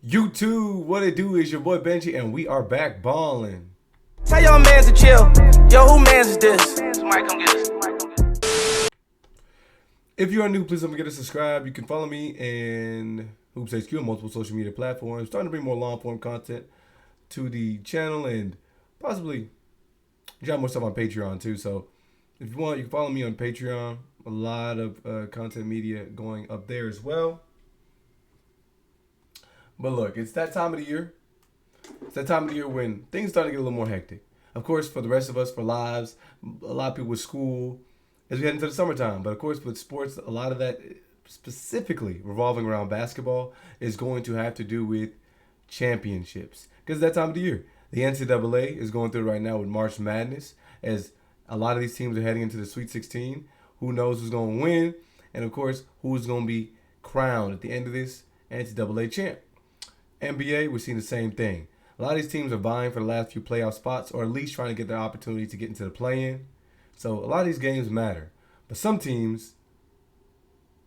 YouTube, what it do is your boy Benji, and we are back balling. Tell your mans to chill. Yo, who mans is this? Somebody come get us. If you are new, please don't forget to subscribe. You can follow me and Hoops HQ on multiple social media platforms. Starting to bring more long-form content to the channel and possibly drop more stuff on Patreon too. So if you want, you can follow me on Patreon. A lot of content media going up there as well. But look, it's that time of the year. It's that time of the year when things start to get a little more hectic. Of course, for the rest of us, for lives, a lot of people with school, as we head into the summertime. But of course, with sports, a lot of that, specifically revolving around basketball, is going to have to do with championships. Because it's that time of the year. The NCAA is going through right now with March Madness, as a lot of these teams are heading into the Sweet 16. Who knows who's going to win? And of course, who's going to be crowned at the end of this NCAA champ. NBA, we're seeing the same thing. A lot of these teams are vying for the last few playoff spots, or at least trying to get their opportunity to get into the play-in. So a lot of these games matter. But some teams,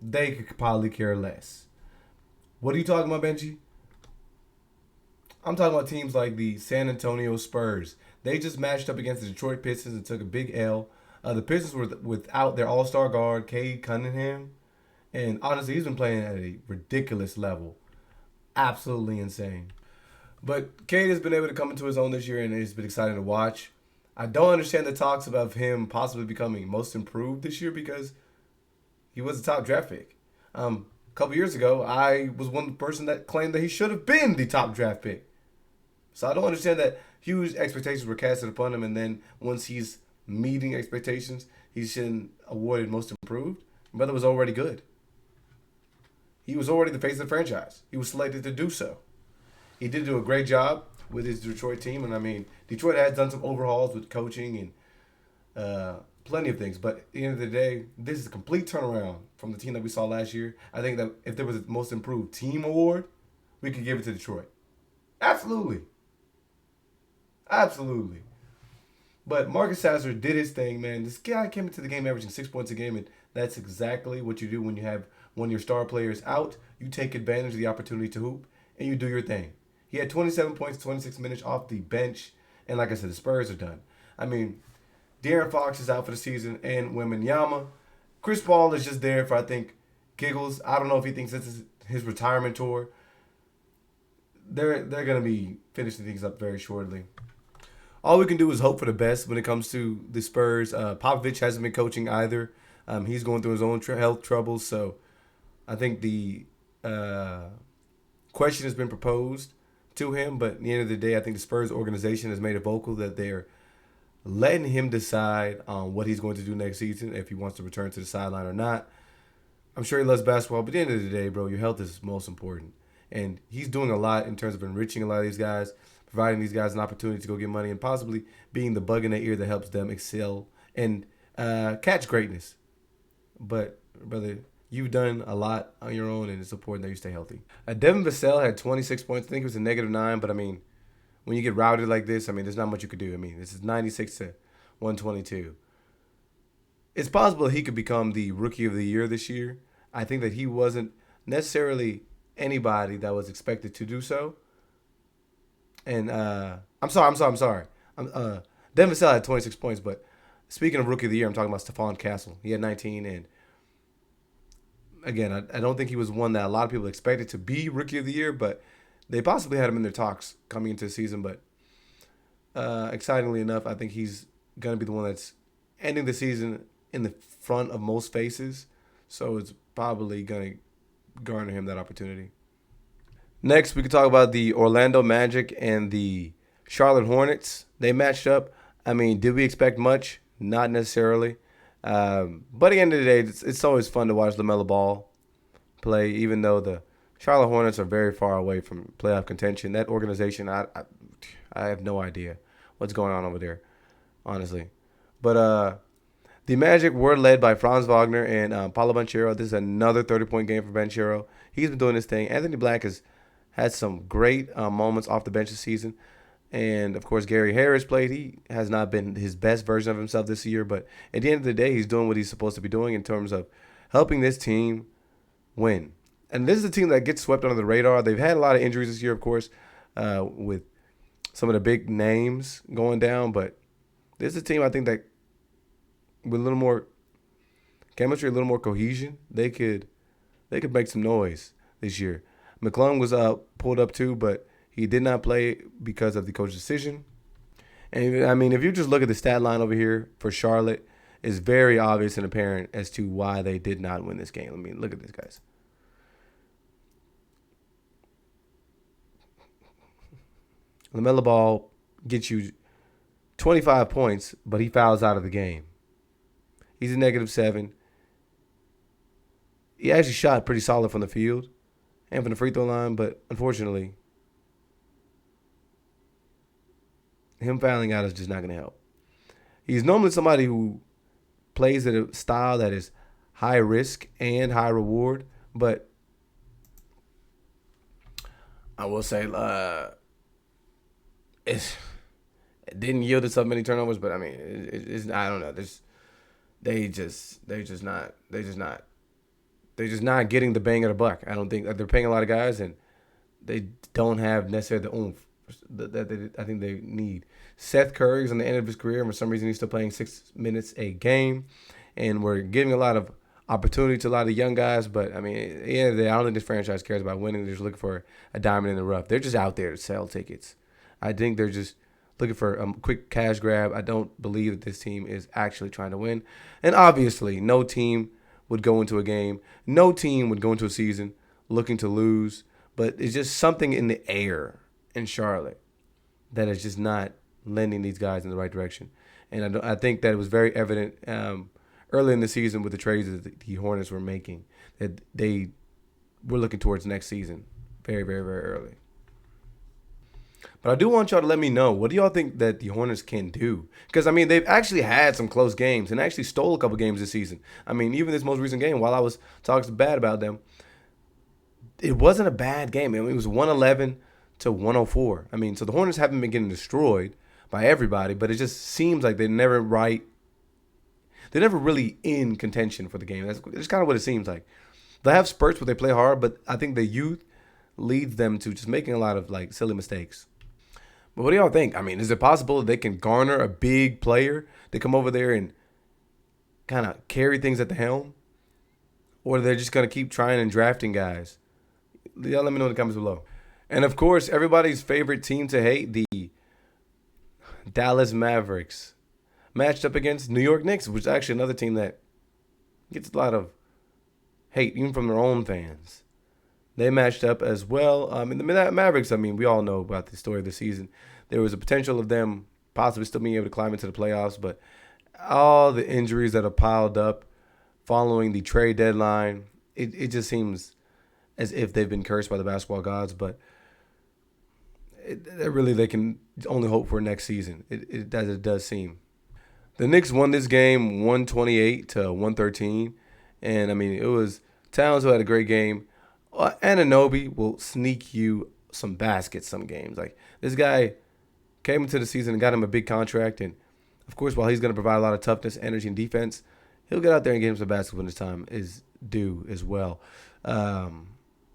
they could probably care less. What are you talking about, Benji? I'm talking about teams like the San Antonio Spurs. They just matched up against the Detroit Pistons and took a big L. The Pistons were without their all-star guard, Cade Cunningham. And honestly, he's been playing at a ridiculous level. Absolutely insane. But Cade has been able to come into his own this year, and it's been exciting to watch. I don't understand the talks about him possibly becoming most improved this year because he was a top draft pick. A couple years ago, I was one person that claimed that he should have been the top draft pick. So I don't understand that huge expectations were casted upon him, and then once he's meeting expectations, he's been awarded most improved. Brother was already good. He was already the face of the franchise. He was selected to do so. He did do a great job with his Detroit team. And, I mean, Detroit has done some overhauls with coaching and plenty of things. But at the end of the day, this is a complete turnaround from the team that we saw last year. I think that if there was a most improved team award, we could give it to Detroit. Absolutely. Absolutely. But Marcus Sasser did his thing, man. This guy came into the game averaging 6 points a game, and that's exactly what you do when you have one of your star players out. You take advantage of the opportunity to hoop, and you do your thing. He had 27 points, 26 minutes off the bench, and like I said, the Spurs are done. I mean, De'Aaron Fox is out for the season, and Wembanyama. Chris Paul is just there for, I think, giggles. I don't know if he thinks this is his retirement tour. They're going to be finishing things up very shortly. All we can do is hope for the best when it comes to the Spurs. Popovich hasn't been coaching either. He's going through his own health troubles. So I think the question has been proposed to him. But at the end of the day, I think the Spurs organization has made it vocal that they're letting him decide on what he's going to do next season, if he wants to return to the sideline or not. I'm sure he loves basketball. But at the end of the day, bro, your health is most important. And he's doing a lot in terms of enriching a lot of these guys, providing these guys an opportunity to go get money, and possibly being the bug in their ear that helps them excel and catch greatness. But, brother, you've done a lot on your own, and it's important that you stay healthy. Devin Vassell had 26 points. I think it was a -9, but, I mean, when you get routed like this, I mean, there's not much you could do. I mean, this is 96 to 122. It's possible he could become the Rookie of the Year this year. I think that he wasn't necessarily anybody that was expected to do so. And I'm sorry. Devin Vassell had 26 points, but speaking of Rookie of the Year, I'm talking about Stephon Castle. He had 19, and again, I don't think he was one that a lot of people expected to be Rookie of the Year, but they possibly had him in their talks coming into the season. But excitingly enough, I think he's going to be the one that's ending the season in the front of most faces, so it's probably going to garner him that opportunity. Next, we can talk about the Orlando Magic and the Charlotte Hornets. They matched up. I mean, did we expect much? Not necessarily. But at the end of the day, it's always fun to watch LaMelo Ball play, even though the Charlotte Hornets are very far away from playoff contention. That organization, I have no idea what's going on over there, honestly. But the Magic were led by Franz Wagner and Paolo Banchero. This is another 30-point game for Banchero. He's been doing his thing. Anthony Black has had some great moments off the bench this season. And, of course, Gary Harris played. He has not been his best version of himself this year. But at the end of the day, he's doing what he's supposed to be doing in terms of helping this team win. and this is a team that gets swept under the radar. They've had a lot of injuries this year, of course, with some of the big names going down. But this is a team I think that with a little more chemistry, a little more cohesion, they could make some noise this year. McClung was pulled up too, but he did not play because of the coach's decision. And I mean, if you just look at the stat line over here for Charlotte, it's very obvious and apparent as to why they did not win this game. I mean, look at this, guys. LaMelo Ball gets you 25 points, but he fouls out of the game. He's a -7. He actually shot pretty solid from the field and from the free throw line, but unfortunately, him fouling out is just not going to help. He's normally somebody who plays at a style that is high risk and high reward, but I will say it didn't yield us up many turnovers. But I mean, it's I don't know. They're just not getting the bang of the buck. I don't think they're paying a lot of guys, and they don't have necessarily the oomph that I think they need. Seth Curry's on the end of his career, and for some reason he's still playing 6 minutes a game, and we're giving a lot of opportunity to a lot of young guys. But I mean, I don't think this franchise cares about winning. They're just looking for a diamond in the rough. They're just out there to sell tickets. I think they're just looking for a quick cash grab. I don't believe that this team is actually trying to win. And obviously, no team would go into a game. No team would go into a season looking to lose. But it's just something in the air in Charlotte that is just not lending these guys in the right direction. And I think that it was very evident early in the season with the trades that the Hornets were making, that they were looking towards next season very, very, very early. But I do want y'all to let me know, what do y'all think that the Hornets can do? Because, I mean, they've actually had some close games and actually stole a couple games this season. I mean, even this most recent game, while I was talking bad about them, it wasn't a bad game. I mean, it was 111 to 104. I mean, so the Hornets haven't been getting destroyed by everybody, but it just seems like they're never really in contention for the game. That's kind of what it seems like. They have spurts where they play hard, but I think the youth leads them to just making a lot of like silly mistakes. But what do y'all think? I mean, is it possible that they can garner a big player to come over there and kind of carry things at the helm? Or they're just going to keep trying and drafting guys? Y'all let me know in the comments below. And, of course, everybody's favorite team to hate, the Dallas Mavericks, matched up against New York Knicks, which is actually another team that gets a lot of hate, even from their own fans. They matched up as well. The Mavericks, I mean, we all know about the story of the season. There was a potential of them possibly still being able to climb into the playoffs, but all the injuries that have piled up following the trade deadline, it just seems as if they've been cursed by the basketball gods. But really, they can only hope for next season. It does seem. The Knicks won this game 128 to 113, and I mean, it was Towns who had a great game. Anunoby will sneak you some baskets some games. Like, this guy came into the season and got him a big contract, and of course, while he's going to provide a lot of toughness, energy, and defense, he'll get out there and get him some baskets when his time is due as well. But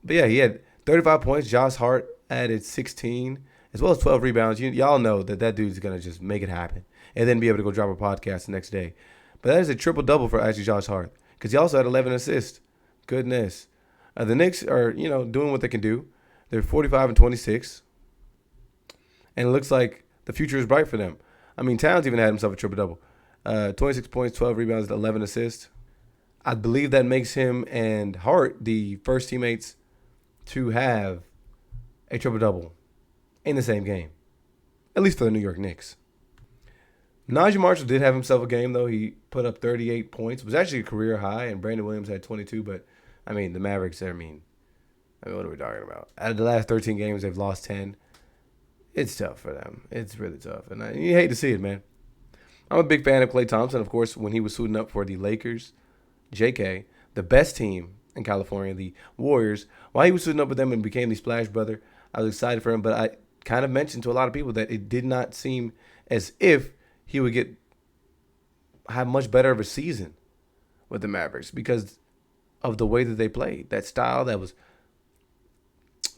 yeah, he had 35 points. Josh Hart added 16, as well as 12 rebounds. Y'all know that dude's going to just make it happen and then be able to go drop a podcast the next day. But that is a triple-double for actually Josh Hart, because he also had 11 assists. Goodness. The Knicks are, doing what they can do. They're 45-26, and it looks like the future is bright for them. I mean, Towns even had himself a triple-double. 26 points, 12 rebounds, 11 assists. I believe that makes him and Hart the first teammates to have a triple-double in the same game, at least for the New York Knicks. Najee Marshall did have himself a game, though. He put up 38 points. It was actually a career high, and Brandon Williams had 22, but I mean, the Mavericks, I mean, what are we talking about? Out of the last 13 games, they've lost 10. It's tough for them. It's really tough. And you hate to see it, man. I'm a big fan of Klay Thompson. Of course, when he was suiting up for the Lakers, JK, the best team in California, the Warriors, while he was suiting up with them and became the Splash Brother, I was excited for him. But I kind of mentioned to a lot of people that it did not seem as if he would have much better of a season with the Mavericks, because of the way that they played. That style that was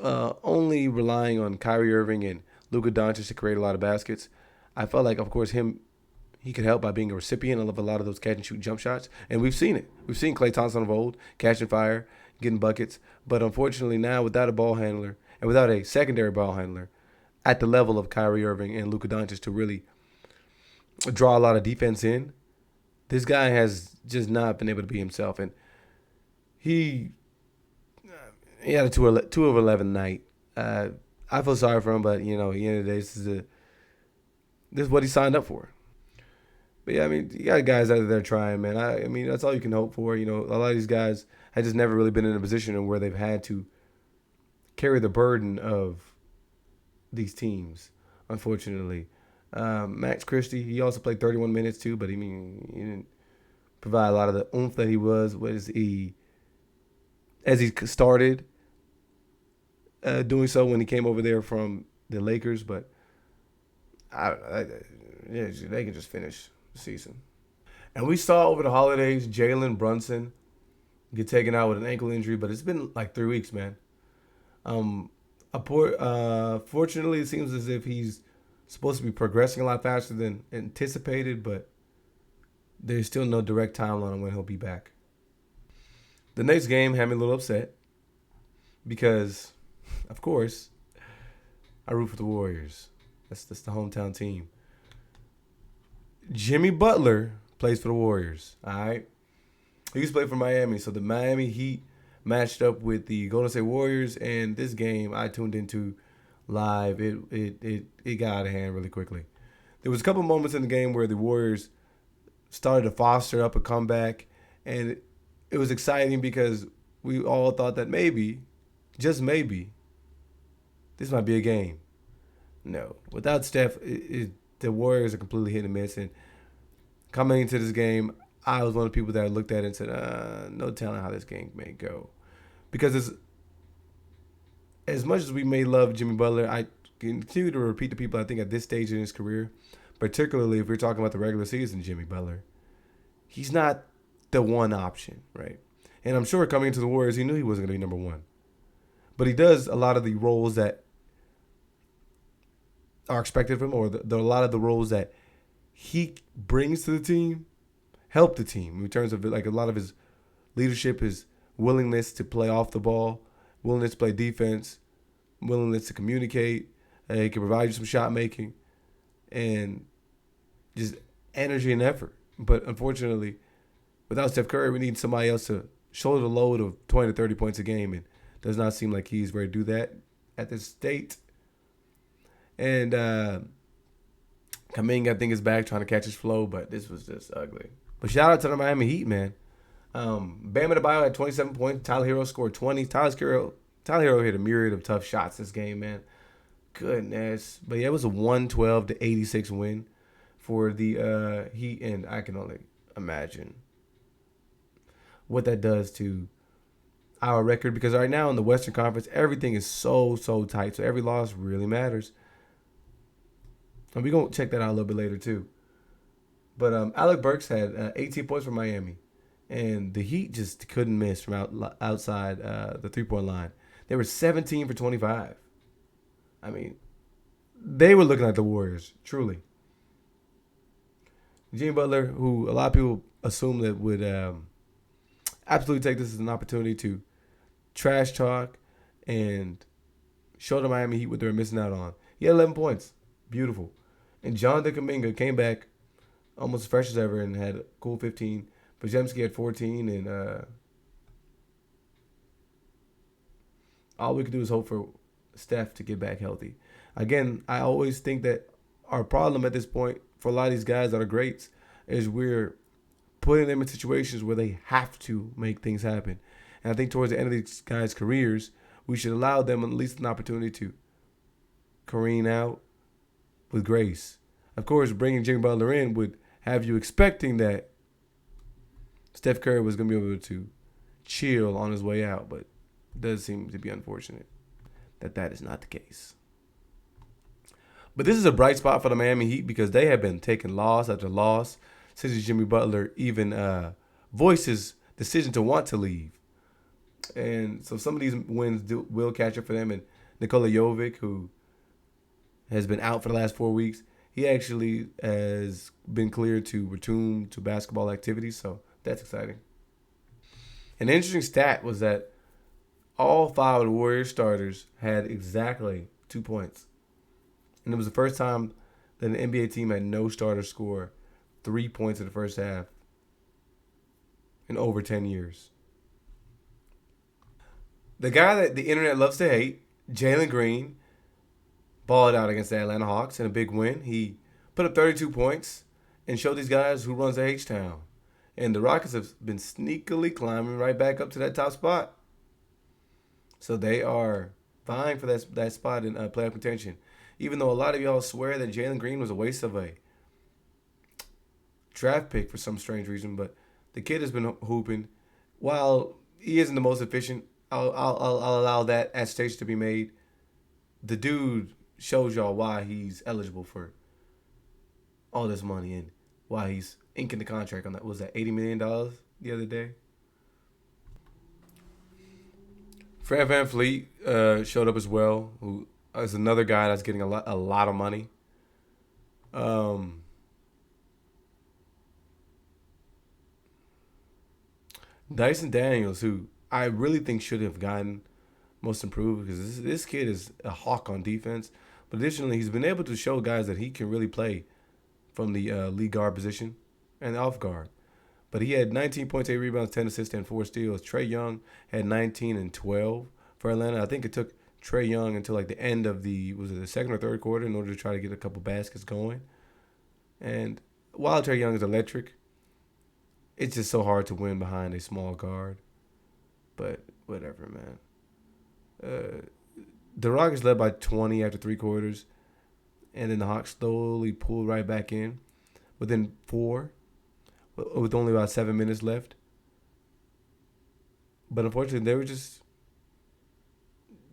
only relying on Kyrie Irving and Luka Doncic to create a lot of baskets. I felt like, of course, he could help by being a recipient of a lot of those catch and shoot jump shots. And we've seen it. We've seen Klay Thompson of old catching fire, getting buckets. But unfortunately now, without a ball handler and without a secondary ball handler at the level of Kyrie Irving and Luka Doncic to really draw a lot of defense in, this guy has just not been able to be himself. And he had a 2 of 11 night. I feel sorry for him, but, at the end of the day, this is what he signed up for. But, yeah, I mean, you got guys out there trying, man. I mean, that's all you can hope for. A lot of these guys have just never really been in a position where they've had to carry the burden of these teams, unfortunately. Max Christie, he also played 31 minutes too, but he didn't provide a lot of the oomph that he was as he started doing so when he came over there from the Lakers. But they can just finish the season. And we saw over the holidays Jalen Brunson get taken out with an ankle injury, but it's been like 3 weeks, man. Fortunately, it seems as if he's supposed to be progressing a lot faster than anticipated, but there's still no direct timeline on when he'll be back. The next game had me a little upset because, of course, I root for the Warriors. That's the hometown team. Jimmy Butler plays for the Warriors, all right? He used to play for Miami, so the Miami Heat matched up with the Golden State Warriors, and this game I tuned into live. It got out of hand really quickly. There was a couple moments in the game where the Warriors started to foster up a comeback, and it was exciting because we all thought that maybe, just maybe, this might be a game. No, without Steph, the Warriors are completely hit and miss. And coming into this game, I was one of the people that looked at it and said, no telling how this game may go. Because as much as we may love Jimmy Butler, I continue to repeat to people, I think at this stage in his career, particularly if we're talking about the regular season, Jimmy Butler, he's not the one option, right? And I'm sure coming into the Warriors, he knew he wasn't going to be number one. But he does a lot of the roles that are expected of him, or a lot of the roles that he brings to the team help the team in terms of like a lot of his leadership, his willingness to play off the ball, willingness to play defense, willingness to communicate. He can provide you some shot making and just energy and effort. But unfortunately, without Steph Curry, we need somebody else to shoulder the load of 20 to 30 points a game, and it does not seem like he's ready to do that at this state. And Kuminga, I think, is back trying to catch his flow, but this was just ugly. But shout out to the Miami Heat, man. Bam Adebayo had 27 points. Tyler Hero scored 20. Tyler Hero hit a myriad of tough shots this game, man. Goodness. But yeah, it was a 112 to 86 win for the Heat, and I can only imagine what that does to our record, because right now in the Western Conference, everything is so tight. So every loss really matters. And we're going to check that out a little bit later too. But Alec Burks had 18 points for Miami. And the Heat just couldn't miss from outside the three-point line. They were 17 for 25. I mean, they were looking like the Warriors, truly. Jimmy Butler, who a lot of people assume that would absolutely take this as an opportunity to trash talk and show the Miami Heat what they were missing out on. He had 11 points. Beautiful. And Jonathan Kuminga came back almost as fresh as ever and had a cool 15. Podziemski had 14, and all we could do is hope for Steph to get back healthy. Again, I always think that our problem at this point for a lot of these guys that are greats is we're putting them in situations where they have to make things happen. And I think towards the end of these guys' careers, we should allow them at least an opportunity to careen out with grace. Of course, bringing Jimmy Butler in would have you expecting that Steph Curry was going to be able to chill on his way out, but it does seem to be unfortunate that that is not the case. But this is a bright spot for the Miami Heat because they have been taking loss after loss since Jimmy Butler even voiced his decision to want to leave. And so some of these wins will catch up for them. And Nikola Jovic, who has been out for the last 4 weeks, he actually has been cleared to return to basketball activities. So that's exciting. An interesting stat was that all 5 of the Warriors starters had exactly 2 points. And it was the first time that an NBA team had no starter score 3 points in the first half in over 10 years. The guy that the internet loves to hate, Jalen Green, balled out against the Atlanta Hawks in a big win. He put up 32 points and showed these guys who runs the H-Town. And the Rockets have been sneakily climbing right back up to that top spot. So they are vying for that spot in playoff contention. Even though a lot of y'all swear that Jalen Green was a waste of a draft pick for some strange reason, but the kid has been hooping. While he isn't the most efficient, I'll allow that attestation to be made. The dude shows y'all why he's eligible for all this money and why he's inking the contract on that. Was that $80 million the other day? Fred VanVleet showed up as well, who is another guy that's getting a lot of money. Dyson Daniels, who I really think should have gotten most improved because this kid is a hawk on defense. But additionally, he's been able to show guys that he can really play from the lead guard position and off guard. But he had 19 points, 8 rebounds, 10 assists, and 4 steals. Trae Young had 19 and 12 for Atlanta. I think it took Trae Young until like the end of the second or third quarter in order to try to get a couple baskets going. And while Trae Young is electric, it's just so hard to win behind a small guard. But whatever, man. The Rockets led by 20 after 3 quarters, and then the Hawks slowly pulled right back in within 4, with only about 7 minutes left. But unfortunately,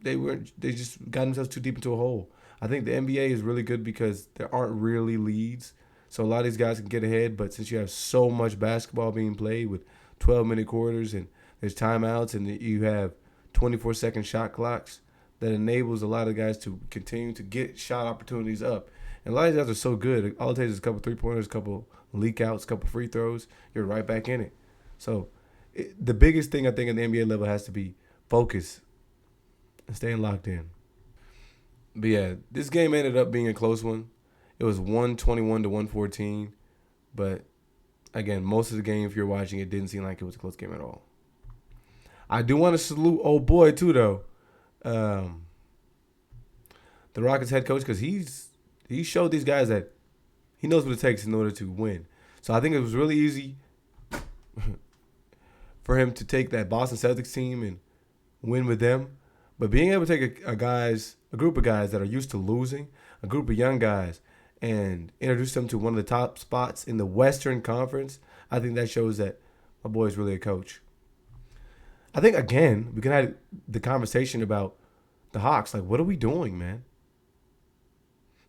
they just got themselves too deep into a hole. I think the NBA is really good because there aren't really leads. So a lot of these guys can get ahead, but since you have so much basketball being played with 12-minute quarters and there's timeouts and you have 24-second shot clocks, that enables a lot of guys to continue to get shot opportunities up. And a lot of these guys are so good. All it takes is a couple three-pointers, a couple leak outs, a couple free throws. You're right back in it. So the biggest thing I think at the NBA level has to be focus and staying locked in. But yeah, this game ended up being a close one. It was 121 to 114. But again, most of the game, if you're watching, it didn't seem like it was a close game at all. I do want to salute old boy too, though. The Rockets head coach, because he showed these guys that he knows what it takes in order to win. So I think it was really easy for him to take that Boston Celtics team and win with them. But being able to take a group of guys that are used to losing, a group of young guys, and introduce them to one of the top spots in the Western Conference, I think that shows that my boy is really a coach. I think, again, we can have the conversation about the Hawks. Like, what are we doing, man?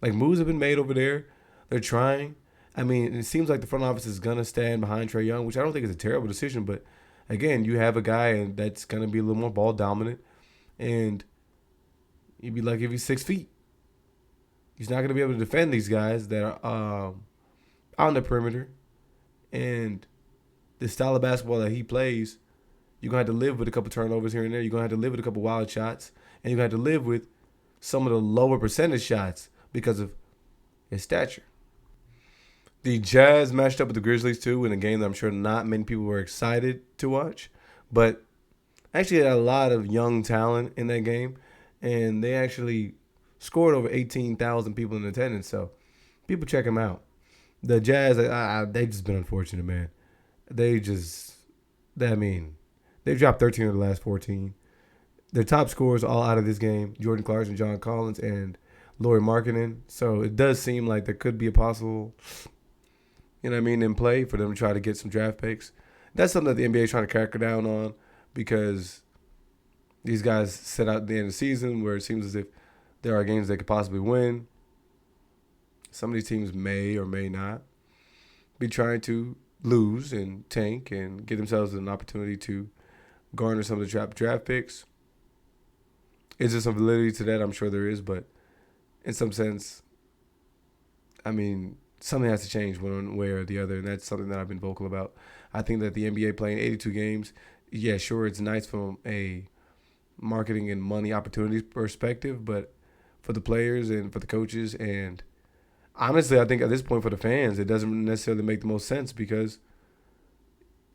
Like, moves have been made over there. They're trying. I mean, it seems like the front office is going to stand behind Trae Young, which I don't think is a terrible decision. But, again, you have a guy that's going to be a little more ball dominant. And you'd be lucky if he's 6 feet. He's not going to be able to defend these guys that are on the perimeter. And the style of basketball that he plays, you're going to have to live with a couple turnovers here and there. You're going to have to live with a couple wild shots. And you're going to have to live with some of the lower percentage shots because of his stature. The Jazz matched up with the Grizzlies, too, in a game that I'm sure not many people were excited to watch. But actually had a lot of young talent in that game. And they actually scored over 18,000 people in attendance. So people check them out. The Jazz, they've just been unfortunate, man. They've dropped 13 of the last 14. Their top scorers all out of this game: Jordan Clarkson, John Collins, and Lauri Markkanen. So it does seem like there could be a possible, in play for them to try to get some draft picks. That's something that the NBA is trying to crack down on because these guys set out at the end of the season where it seems as if there are games they could possibly win. Some of these teams may or may not be trying to lose and tank and get themselves an opportunity to garner some of the draft picks. Is there some validity to that? I'm sure there is, but in some sense, I mean, something has to change one way or the other, and that's something that I've been vocal about. I think that the NBA playing 82 games, yeah, sure, it's nice from a marketing and money opportunity perspective, but for the players and for the coaches, and honestly, I think at this point for the fans, it doesn't necessarily make the most sense because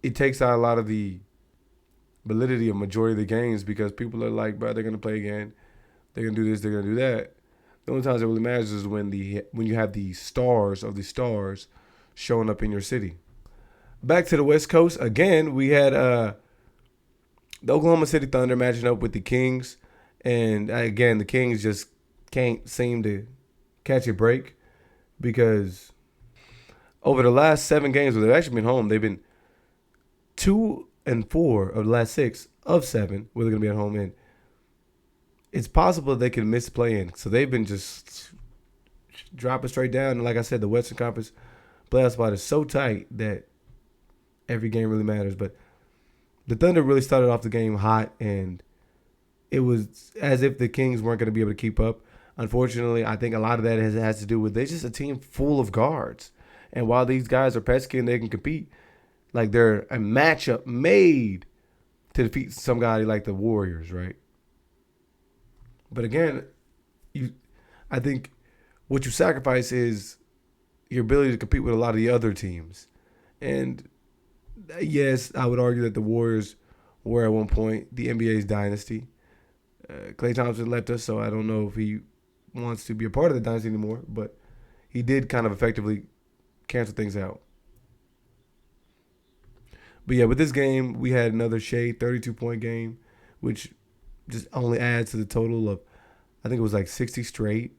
it takes out a lot of the validity of majority of the games because people are like, bro, they're gonna play again, they're gonna do this, they're gonna do that. The only times it really matters is when you have the stars of the stars showing up in your city. Back to the West Coast again, we had the Oklahoma City Thunder matching up with the Kings, and again the Kings just can't seem to catch a break because over the last 7 games where they've actually been home, they've been 2-4 of the last 6 of 7 where they're gonna be at home in. It's possible they can miss play-in. So they've been just dropping straight down. And like I said, the Western Conference playoff spot is so tight that every game really matters. But the Thunder really started off the game hot, and it was as if the Kings weren't going to be able to keep up. Unfortunately, I think a lot of that has to do with they're just a team full of guards. And while these guys are pesky and they can compete, like they're a matchup made to defeat somebody like the Warriors, right? But again, I think what you sacrifice is your ability to compete with a lot of the other teams. And yes, I would argue that the Warriors were at one point the NBA's dynasty. Klay Thompson left us, so I don't know if he wants to be a part of the dynasty anymore, but he did kind of effectively cancel things out. But yeah, with this game, we had another shade 32-point game, which just only adds to the total of, I think it was like 60 straight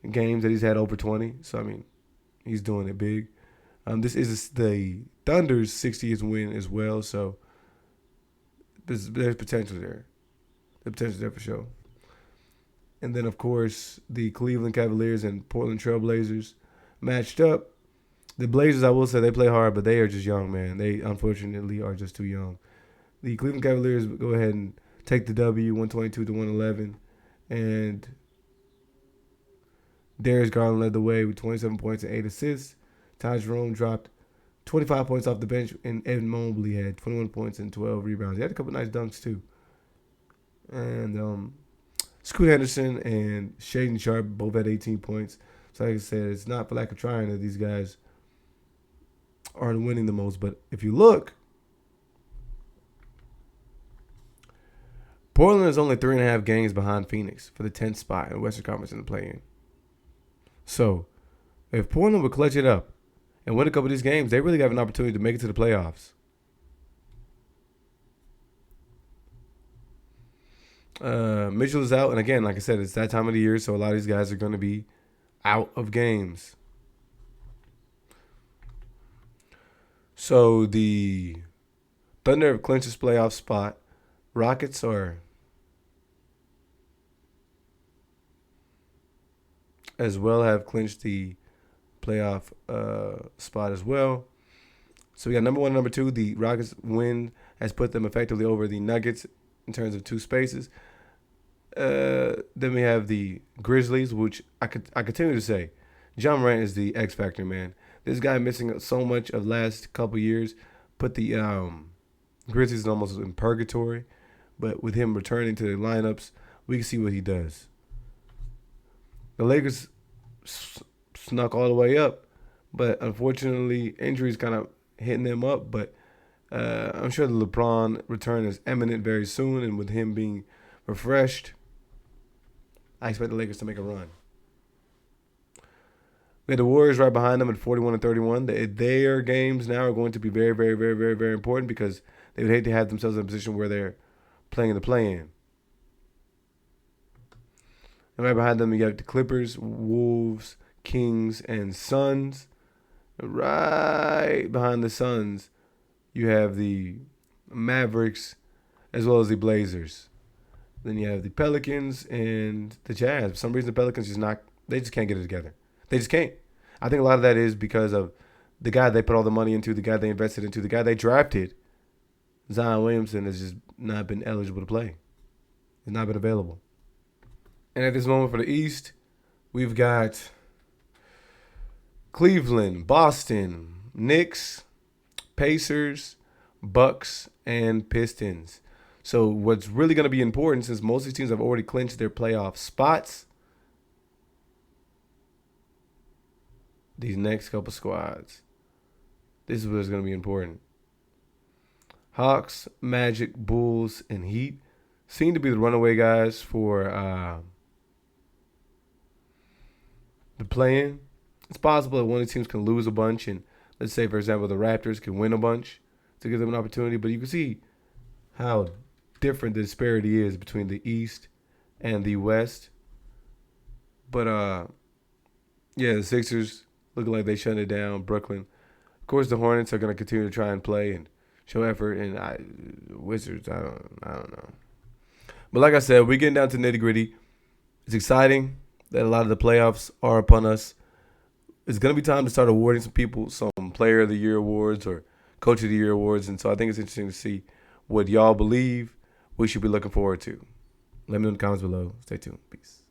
games that he's had over 20. So, I mean, he's doing it big. This is the Thunder's 60th win as well. So, there's potential there. The potential there for sure. And then, of course, the Cleveland Cavaliers and Portland TRAILBLAZERS matched up. The Blazers, I will say, they play hard, but they are just young, man. They, unfortunately, are just too young. The Cleveland Cavaliers go ahead and take the W, 122-111. And Darius Garland led the way with 27 points and 8 assists. Ty Jerome dropped 25 points off the bench, and Evan Mobley had 21 points and 12 rebounds. He had a couple nice dunks, too. And Scoot Henderson and Shaedon Sharp both had 18 points. So like I said, it's not for lack of trying that these guys aren't winning the most. But if you look, Portland is only 3.5 games behind Phoenix for the 10th spot in the Western Conference in the play-in. So, if Portland would clutch it up and win a couple of these games, they really have an opportunity to make it to the playoffs. Mitchell is out, and again, like I said, it's that time of the year, so a lot of these guys are going to be out of games. So, the Thunder have clinched this playoff spot. Rockets are as well have clinched the playoff spot as well. So we got number 1 and number 2. The Rockets win has put them effectively over the Nuggets in terms of 2 spaces. Then we have the Grizzlies, which I continue to say, Ja Morant is the X factor, man. This guy missing so much of last couple years put the Grizzlies almost in purgatory. But with him returning to the lineups, we can see what he does. The Lakers snuck all the way up, but unfortunately, injuries kind of hitting them up. But I'm sure the LeBron return is imminent very soon, and with him being refreshed, I expect the Lakers to make a run. We had the Warriors right behind them at 41-31. Their games now are going to be very, very, very, very, very important because they would hate to have themselves in a position where they're playing in the play-in. And right behind them, you got the Clippers, Wolves, Kings, and Suns. Right behind the Suns, you have the Mavericks as well as the Blazers. Then you have the Pelicans and the Jazz. For some reason, the Pelicans they just can't get it together. They just can't. I think a lot of that is because of the guy they put all the money into, the guy they invested into, the guy they drafted. Zion Williamson is just not been eligible to play. It's not been available. And at this moment for the East, we've got Cleveland, Boston, Knicks, Pacers, Bucks, and Pistons. So what's really going to be important, since most of these teams have already clinched their playoff spots, these next couple squads, this is what's going to be important. Hawks, Magic, Bulls, and Heat seem to be the runaway guys for the play-in. It's possible that one of the teams can lose a bunch, and let's say, for example, the Raptors can win a bunch to give them an opportunity. But you can see how different the disparity is between the East and the West. But, yeah, the Sixers looking like they shut it down. Brooklyn. Of course, the Hornets are going to continue to try and play and show effort. And Wizards, I don't know. But like I said, we're getting down to nitty-gritty. It's exciting that a lot of the playoffs are upon us. It's going to be time to start awarding some people some Player of the Year awards or Coach of the Year awards. And so I think it's interesting to see what y'all believe we should be looking forward to. Let me know in the comments below. Stay tuned. Peace.